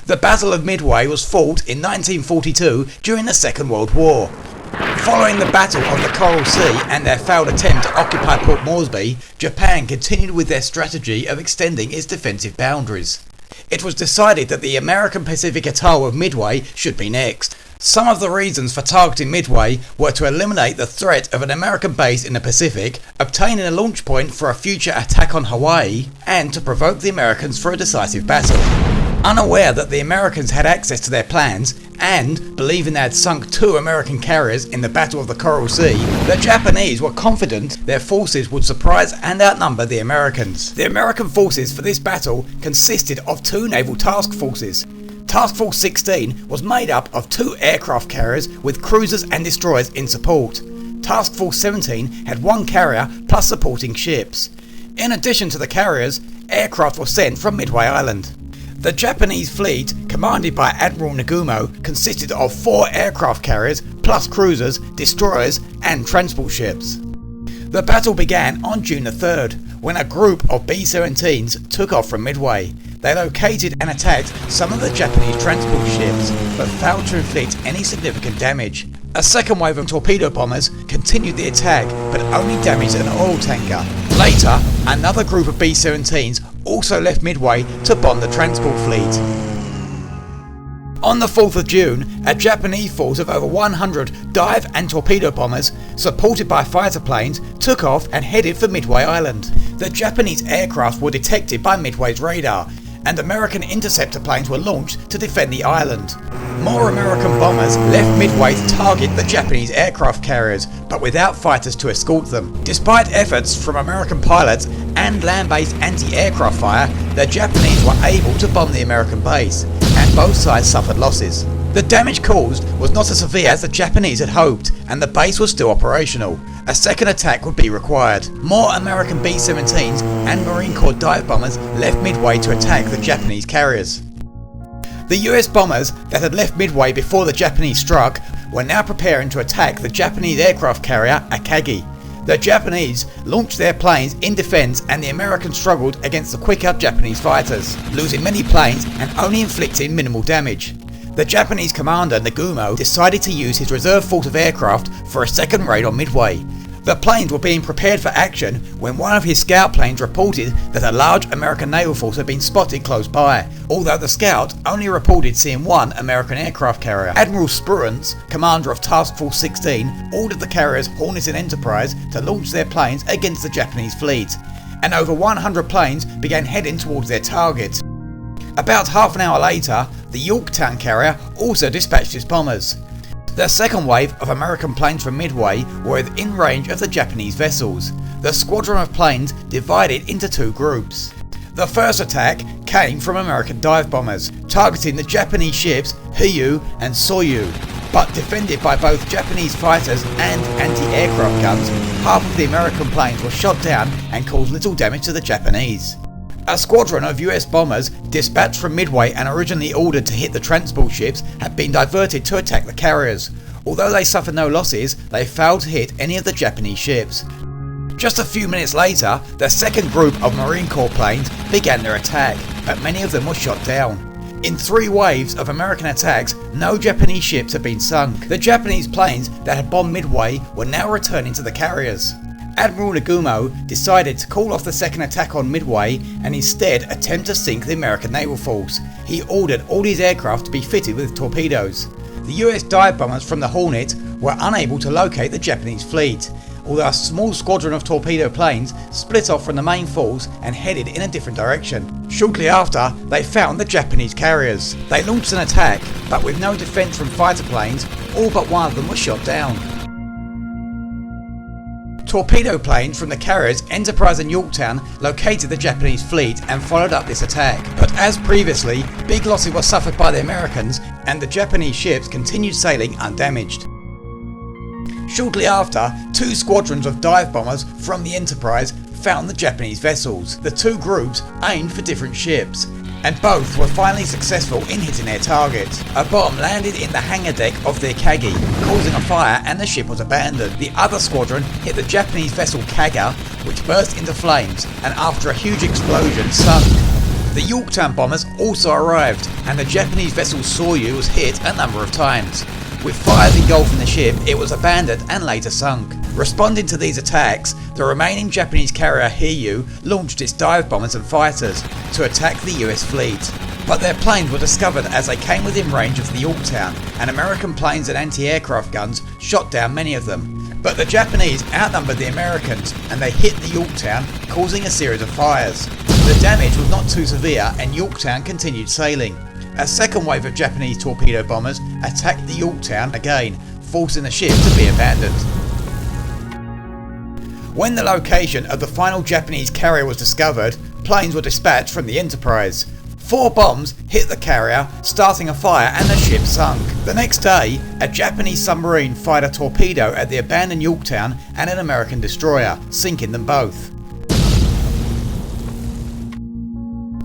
The Battle of Midway was fought in 1942 during the Second World War. Following the Battle of the Coral Sea and their failed attempt to occupy Port Moresby, Japan continued with their strategy of extending its defensive boundaries. It was decided that the American Pacific atoll of Midway should be next. Some of the reasons for targeting Midway were to eliminate the threat of an American base in the Pacific, obtaining a launch point for a future attack on Hawaii, and to provoke the Americans for a decisive battle. Unaware that the Americans had access to their plans, and believing they had sunk 2 American carriers in the Battle of the Coral Sea, the Japanese were confident their forces would surprise and outnumber the Americans. The American forces for this battle consisted of 2 naval task forces. Task Force 16 was made up of 2 aircraft carriers with cruisers and destroyers in support. Task Force 17 had 1 carrier plus supporting ships. In addition to the carriers, aircraft were sent from Midway Island. The Japanese fleet, commanded by Admiral Nagumo, consisted of 4 aircraft carriers, plus cruisers, destroyers and transport ships. The battle began on June the 3rd, when a group of B-17s took off from Midway. They located and attacked some of the Japanese transport ships, but failed to inflict any significant damage. A second wave of torpedo bombers continued the attack, but only damaged an oil tanker. Later, another group of B-17s also left Midway to bomb the transport fleet. On the 4th of June, a Japanese force of over 100 dive and torpedo bombers, supported by fighter planes, took off and headed for Midway Island. The Japanese aircraft were detected by Midway's radar, and American interceptor planes were launched to defend the island. More American bombers left Midway to target the Japanese aircraft carriers, but without fighters to escort them. Despite efforts from American pilots and land-based anti-aircraft fire, the Japanese were able to bomb the American base, and both sides suffered losses. The damage caused was not as severe as the Japanese had hoped, and the base was still operational. A second attack would be required. More American B-17s and Marine Corps dive bombers left Midway to attack the Japanese carriers. The US bombers that had left Midway before the Japanese struck were now preparing to attack the Japanese aircraft carrier Akagi. The Japanese launched their planes in defense, and the Americans struggled against the quicker Japanese fighters, losing many planes and only inflicting minimal damage. The Japanese commander Nagumo decided to use his reserve force of aircraft for a second raid on Midway. The planes were being prepared for action when one of his scout planes reported that a large American naval force had been spotted close by, although the scout only reported seeing 1 American aircraft carrier. Admiral Spruance, commander of Task Force 16, ordered the carriers Hornet and Enterprise to launch their planes against the Japanese fleet, and over 100 planes began heading towards their target. About half an hour later, the Yorktown carrier also dispatched its bombers. The second wave of American planes from Midway were within range of the Japanese vessels. The squadron of planes divided into 2 groups. The first attack came from American dive bombers, targeting the Japanese ships Hiyu and Soyu, but defended by both Japanese fighters and anti-aircraft guns. Half of the American planes were shot down and caused little damage to the Japanese. A squadron of US bombers dispatched from Midway and originally ordered to hit the transport ships had been diverted to attack the carriers. Although they suffered no losses, they failed to hit any of the Japanese ships. Just a few minutes later, the second group of Marine Corps planes began their attack, but many of them were shot down. In 3 waves of American attacks, no Japanese ships had been sunk. The Japanese planes that had bombed Midway were now returning to the carriers. Admiral Nagumo decided to call off the second attack on Midway and instead attempt to sink the American naval force. He ordered all his aircraft to be fitted with torpedoes. The US dive bombers from the Hornet were unable to locate the Japanese fleet, although a small squadron of torpedo planes split off from the main force and headed in a different direction. Shortly after, they found the Japanese carriers. They launched an attack, but with no defense from fighter planes, all but one of them was shot down. Torpedo planes from the carriers Enterprise and Yorktown located the Japanese fleet and followed up this attack, but as previously, big losses were suffered by the Americans and the Japanese ships continued sailing undamaged. Shortly after, 2 squadrons of dive bombers from the Enterprise found the Japanese vessels. The 2 groups aimed for different ships, and both were finally successful in hitting their target. A bomb landed in the hangar deck of the Akagi, causing a fire, and the ship was abandoned. The other squadron hit the Japanese vessel Kaga, which burst into flames and after a huge explosion sunk. The Yorktown bombers also arrived, and the Japanese vessel Soryu was hit a number of times. With fires engulfing the ship, it was abandoned and later sunk. Responding to these attacks, the remaining Japanese carrier Hiryu launched its dive bombers and fighters to attack the US fleet. But their planes were discovered as they came within range of the Yorktown, and American planes and anti-aircraft guns shot down many of them. But the Japanese outnumbered the Americans, and they hit the Yorktown, causing a series of fires. The damage was not too severe, and Yorktown continued sailing. A second wave of Japanese torpedo bombers attacked the Yorktown again, forcing the ship to be abandoned. When the location of the final Japanese carrier was discovered, planes were dispatched from the Enterprise. 4 bombs hit the carrier, starting a fire, and the ship sunk. The next day, a Japanese submarine fired a torpedo at the abandoned Yorktown and an American destroyer, sinking them both.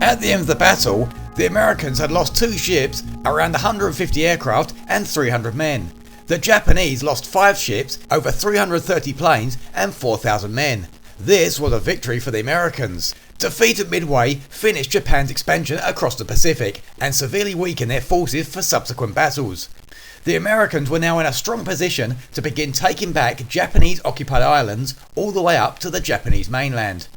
At the end of the battle, the Americans had lost 2 ships, around 150 aircraft and 300 men. The Japanese lost 5 ships, over 330 planes and 4,000 men. This was a victory for the Americans. Defeat at Midway finished Japan's expansion across the Pacific and severely weakened their forces for subsequent battles. The Americans were now in a strong position to begin taking back Japanese occupied islands all the way up to the Japanese mainland.